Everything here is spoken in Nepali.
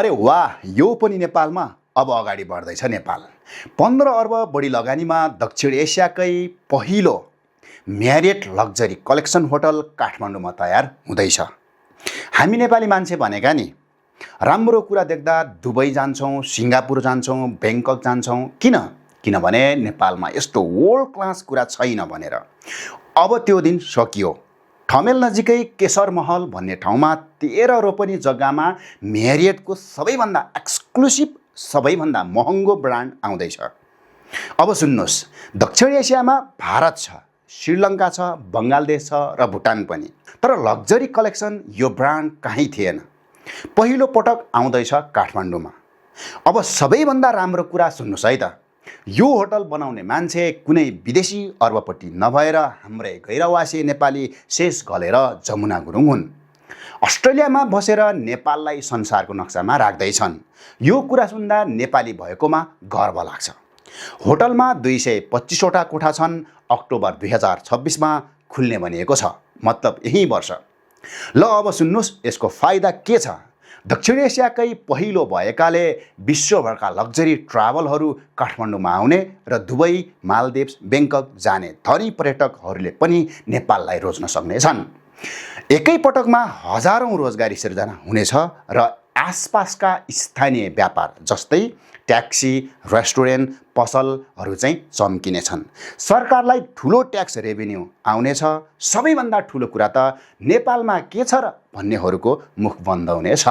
अरे वाह, यो पनि नेपालमा अब अगाडि बढ्दैछ नेपाल। 15 अर्ब बढी लगानीमा दक्षिण एसियाकै पहिलो म्यारियट लग्जरी कलेक्सन होटल काठमाडौँमा तयार हुँदैछ। हामी नेपाली मान्छे भनेका नि राम्रो कुरा देख्दा दुबई जान्छौँ, सिङ्गापुर जान्छौँ, ब्याङ्कक जान्छौँ। किनभने नेपालमा यस्तो वर्ल्ड क्लास कुरा छैन भनेर। अब त्यो दिन सकियो। ठमेल नजिकै केशर महल भन्ने ठाउँमा 13 रोपनी जग्गामा म्यारियटको सबैभन्दा एक्सक्लुसिभ, सबैभन्दा महँगो ब्रान्ड आउँदैछ। अब सुन्नुहोस्, दक्षिण एसियामा भारत छ, श्रीलङ्का छ, बङ्गलादेश छ र भुटान पनि। तर लग्जरी कलेक्सन यो ब्रान्ड कहीँ थिएन। पहिलो पटक आउँदैछ काठमाडौँमा। अब सबैभन्दा राम्रो कुरा सुन्नुहोस् है त। यो होटल बनाउने मान्छे कुनै विदेशी अर्बपट्टि नभएर हाम्रै गैरवासी नेपाली शेष घलेर जमुना गुरुङ हुन्। अस्ट्रेलियामा बसेर नेपाललाई संसारको नक्सामा राख्दैछन्। यो कुरा सुन्दा नेपाली भएकोमा गर्व लाग्छ। होटलमा 225वटा कोठा छन्। अक्टोबर 2026मा खुल्ने भनिएको छ, मतलब यही वर्ष। ल अब सुन्नुहोस् यसको फाइदा के छ। दक्षिण एसियाकै पहिलो भएकाले विश्वभरका लग्जरी ट्राभलहरू काठमाडौँमा आउने र दुबई, मालदिप्स, ब्याङ्कक जाने धनी पर्यटकहरूले पनि नेपाललाई रोज्न सक्नेछन्। एकै पटकमा हजारौँ रोजगारी सिर्जना हुनेछ र आसपासका स्थानीय व्यापार जस्तै ट्याक्सी, रेस्टुरेन्ट, पसलहरू चाहिँ चम्किनेछन्। सरकारलाई ठुलो ट्याक्स रेभिन्यू आउनेछ। सबैभन्दा ठुलो कुरा त नेपालमा के छ र भन्नेहरूको मुख बन्द हुनेछ।